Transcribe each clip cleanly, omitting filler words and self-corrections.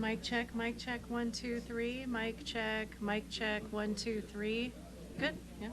Mic check, 1, 2, 3. Mic check, 1, 2, 3. Good, yeah.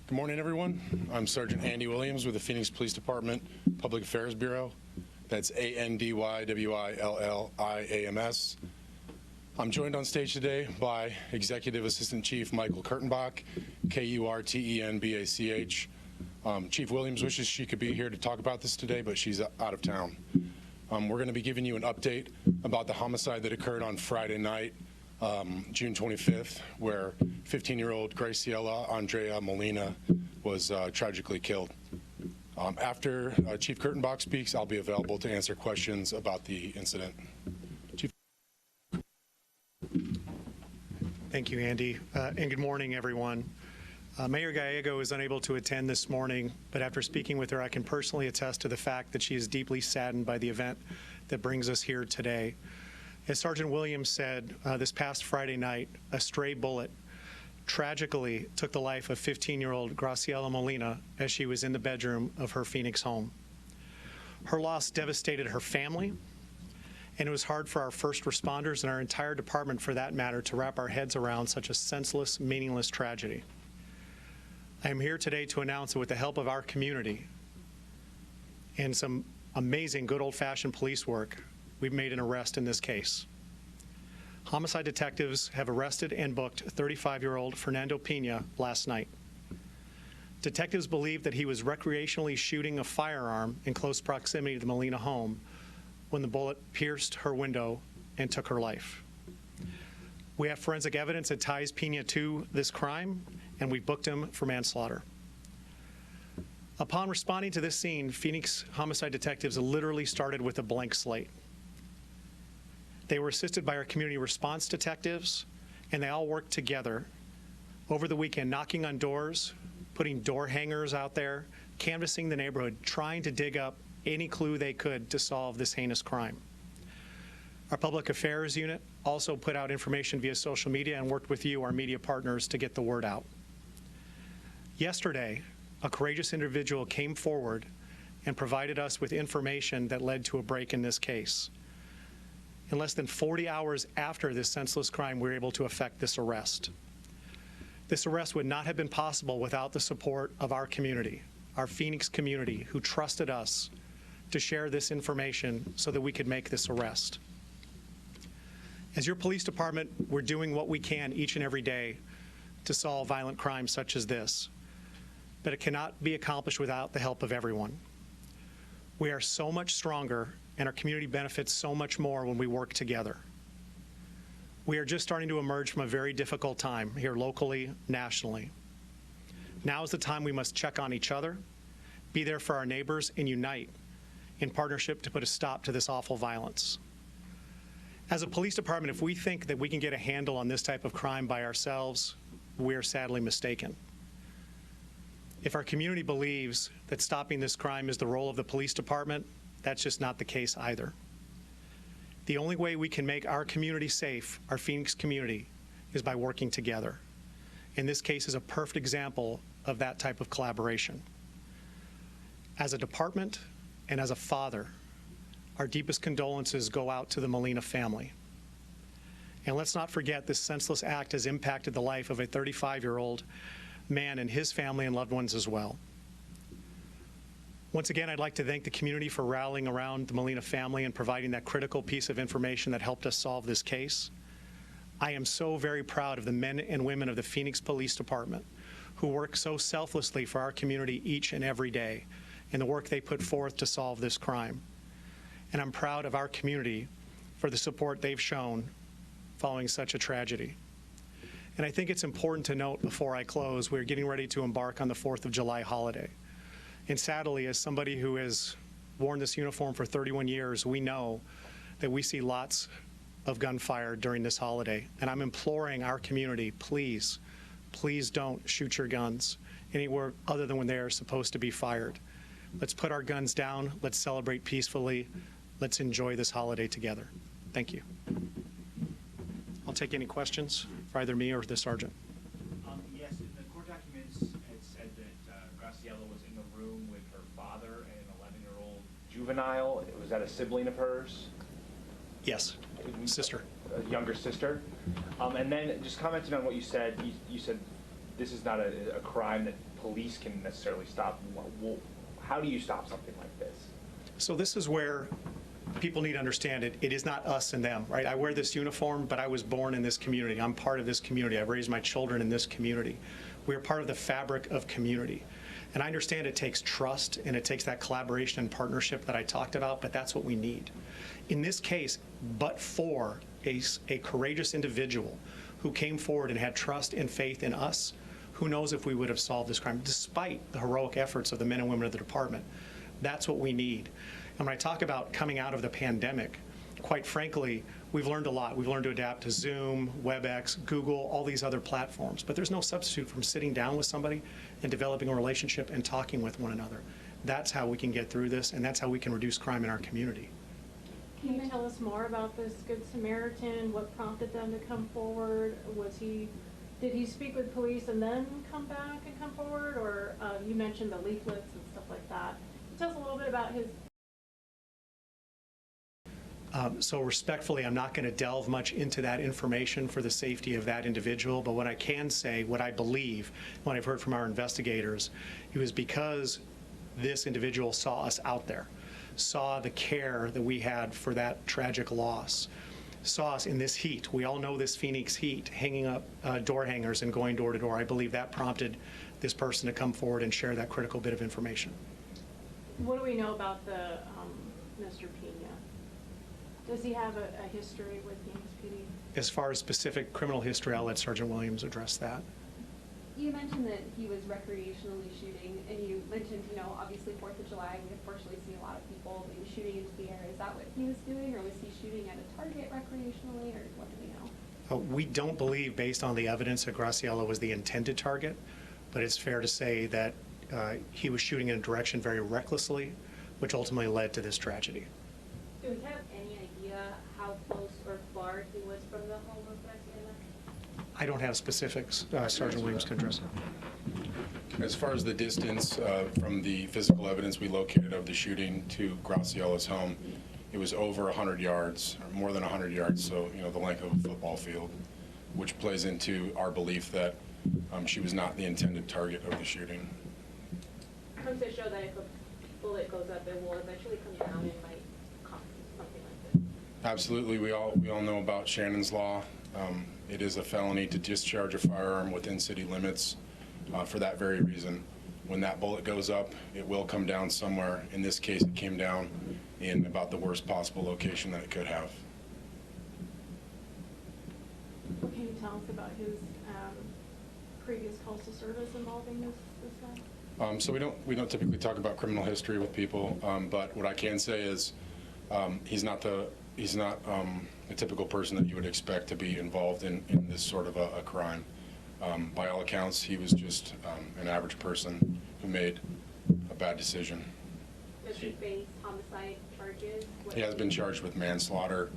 Good morning, everyone. I'm Sergeant Andy Williams with the Phoenix Police Department Public Affairs Bureau. That's ANDYWILLIAMS. I'm joined on stage today by Executive Assistant Chief Michael Kurtenbach, KURTENBACH. Chief Williams wishes she could be here to talk about this today, but she's out of town. We're going to be giving you an update about the homicide that occurred on Friday night, June 25th, where 15-year-old Graciela Molina was tragically killed. After Chief Kurtenbach speaks, I'll be available to answer questions about the incident. Chief. Thank you, Andy, and good morning, everyone. Mayor Gallego is unable to attend this morning, but after speaking with her, I can personally attest to the fact that she is deeply saddened by the event that brings us here today. As Sergeant Williams said, this past Friday night, a stray bullet tragically took the life of 15-year-old Graciela Molina as she was in the bedroom of her Phoenix home. Her loss devastated her family, and it was hard for our first responders and our entire department, for that matter, to wrap our heads around such a senseless, meaningless tragedy. I am here today to announce that with the help of our community and some amazing good old-fashioned police work, we've made an arrest in this case. Homicide detectives have arrested and booked 35-year-old Fernando Pena last night. Detectives believe that he was recreationally shooting a firearm in close proximity to the Molina home when the bullet pierced her window and took her life. We have forensic evidence that ties Pena to this crime, and we booked him for manslaughter. Upon responding to this scene, Phoenix homicide detectives literally started with a blank slate. They were assisted by our community response detectives, and they all worked together over the weekend, knocking on doors, putting door hangers out there, canvassing the neighborhood, trying to dig up any clue they could to solve this heinous crime. Our public affairs unit also put out information via social media and worked with you, our media partners, to get the word out. Yesterday, a courageous individual came forward and provided us with information that led to a break in this case. In less than 40 hours after this senseless crime, we were able to effect this arrest. This arrest would not have been possible without the support of our community, our Phoenix community, who trusted us to share this information so that we could make this arrest. As your police department, we're doing what we can each and every day to solve violent crimes such as this, but it cannot be accomplished without the help of everyone. We are so much stronger, and our community benefits so much more when we work together. We are just starting to emerge from a very difficult time here locally, nationally. Now is the time we must check on each other, be there for our neighbors, and unite in partnership to put a stop to this awful violence. As a police department, if we think that we can get a handle on this type of crime by ourselves, we are sadly mistaken. If our community believes that stopping this crime is the role of the police department, that's just not the case either. The only way we can make our community safe, our Phoenix community, is by working together. And this case is a perfect example of that type of collaboration. As a department and as a father, our deepest condolences go out to the Molina family. And let's not forget this senseless act has impacted the life of a 35-year-old man and his family and loved ones as well. Once again, I'd like to thank the community for rallying around the Molina family and providing that critical piece of information that helped us solve this case. I am so very proud of the men and women of the Phoenix Police Department who work so selflessly for our community each and every day and the work they put forth to solve this crime. And I'm proud of our community for the support they've shown following such a tragedy. And I think it's important to note before I close, we're getting ready to embark on the 4th of July holiday. And sadly, as somebody who has worn this uniform for 31 years, we know that we see lots of gunfire during this holiday. And I'm imploring our community, please, please don't shoot your guns anywhere other than when they are supposed to be fired. Let's put our guns down. Let's celebrate peacefully. Let's enjoy this holiday together. Thank you. I'll take any questions for either me or the sergeant. Yes, in the court documents, it said that Graciela was in the room with her father and an 11-year-old juvenile. Was that a sibling of hers? Yes, sister. A younger sister. And then just commenting on what you said, you said this is not a crime that police can necessarily stop. Well, how do you stop something like this? So this is where people need to understand it. It is not us and them, right? I wear this uniform, but I was born in this community. I'm part of this community. I've raised my children in this community. We are part of the fabric of community. And I understand it takes trust and it takes that collaboration and partnership that I talked about, but that's what we need. In this case, but for a courageous individual who came forward and had trust and faith in us, who knows if we would have solved this crime, despite the heroic efforts of the men and women of the department. That's what we need. And when I talk about coming out of the pandemic, quite frankly, we've learned a lot. We've learned to adapt to Zoom, WebEx, Google, all these other platforms. But there's no substitute from sitting down with somebody and developing a relationship and talking with one another. That's how we can get through this, and that's how we can reduce crime in our community. Can you tell us more about this Good Samaritan? What prompted them to come forward? Did he speak with police and then come back and come forward? Or you mentioned the leaflets and stuff like that. Tell us a little bit about his. So respectfully, I'm not going to delve much into that information for the safety of that individual, but what I can say, what I believe, what I've heard from our investigators, it was because this individual saw us out there, saw the care that we had for that tragic loss, saw us in this heat. We all know this Phoenix heat, hanging up door hangers and going door to door. I believe that prompted this person to come forward and share that critical bit of information. What do we know about the Mr. Pena? Does he have a history with Phoenix PD? As far as specific criminal history, I'll let Sergeant Williams address that. You mentioned that he was recreationally shooting, and you mentioned, obviously 4th of July, we unfortunately see a lot of people maybe shooting into the air. Is that what he was doing, or was he shooting at a target recreationally, or what do we know? We don't believe, based on the evidence, that Graciela was the intended target, but it's fair to say that he was shooting in a direction very recklessly, which ultimately led to this tragedy. Do we have any idea how close or far he was from the home of Graciela? I don't have specifics. Sergeant Williams can address it. As far as the distance from the physical evidence we located of the shooting to Graciela's home, it was over 100 yards, or more than 100 yards, so the length of a football field, which plays into our belief that she was not the intended target of the shooting. Comes to show that if a bullet goes up, it will eventually come down and might cause something like this. Absolutely, we all know about Shannon's Law. It is a felony to discharge a firearm within city limits for that very reason. When that bullet goes up, it will come down somewhere. In this case, it came down in about the worst possible location that it could have. What can you tell us about his previous calls to service involving this guy? So we don't typically talk about criminal history with people, but what I can say is he's not a typical person that you would expect to be involved in this sort of a crime. By all accounts, he was just an average person who made a bad decision. Does he face homicide charges? He has been charged with manslaughter,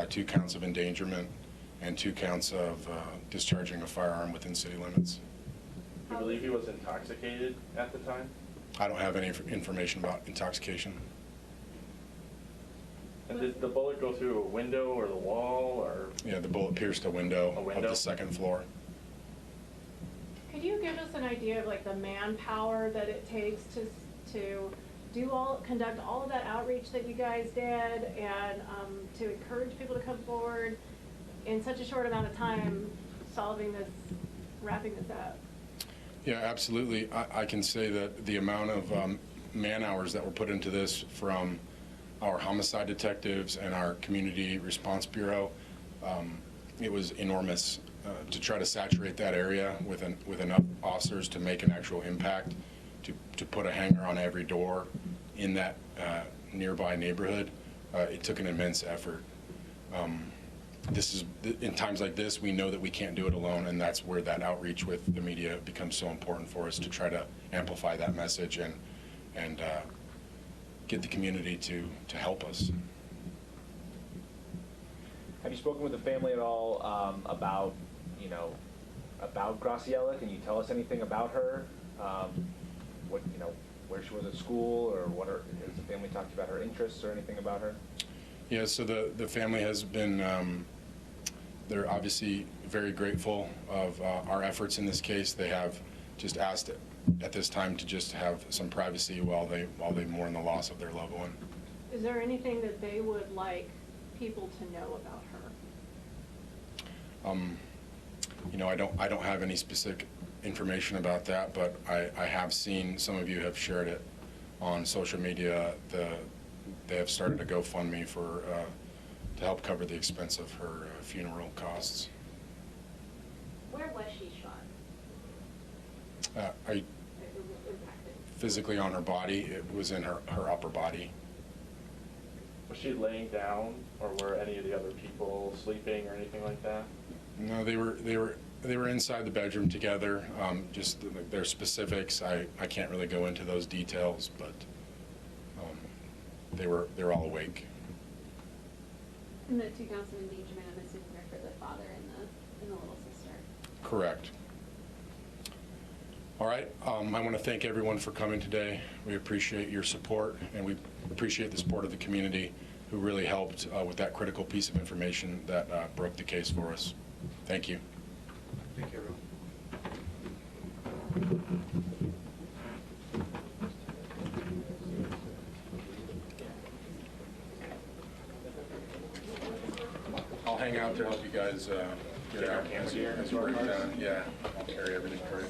2 counts of endangerment, and 2 counts of discharging a firearm within city limits. Do you believe he was intoxicated at the time? I don't have any information about intoxication. And did the bullet go through a window or the wall, or? Yeah, the bullet pierced a window of window? the 2nd floor. Could you give us an idea of like the manpower that it takes to conduct all of that outreach that you guys did and to encourage people to come forward in such a short amount of time, wrapping this up? Yeah, absolutely. I can say that the amount of man-hours that were put into this from our homicide detectives and our community response bureau, it was enormous. To try to saturate that area with enough officers to make an actual impact, to put a hanger on every door in that nearby neighborhood, it took an immense effort. In times like this, we know that we can't do it alone, and that's where that outreach with the media becomes so important for us, to try to amplify that message and get the community to help us. Have you spoken with the family at all about Graciela? Can you tell us anything about her? Where she was at school, or has the family talked about her interests or anything about her? Yeah, so the family has been, they're obviously very grateful of our efforts in this case. They have just asked at this time to just have some privacy while they mourn the loss of their loved one. Is there anything that they would like people to know about her? I don't have any specific information about that, but I have seen some of you have shared it on social media. They have started a GoFundMe to help cover the expense of her funeral costs. Where was she shot? Are you Impacted. physically on her body? It was in her upper body. Was she laying down, or were any of the other people sleeping or anything like that? No, they were inside the bedroom together. Just their specifics, I can't really go into those details, but they're all awake. And the 2 counts of endangerment, I'm assuming, are for the father and the little sister. Correct. All right. I want to thank everyone for coming today. We appreciate your support, and we appreciate the support of the community, who really helped with that critical piece of information that broke the case for us. Thank you. Thank you, everyone. I'll hang out to help you guys get out as you break down. Yeah, I'll carry everything for you.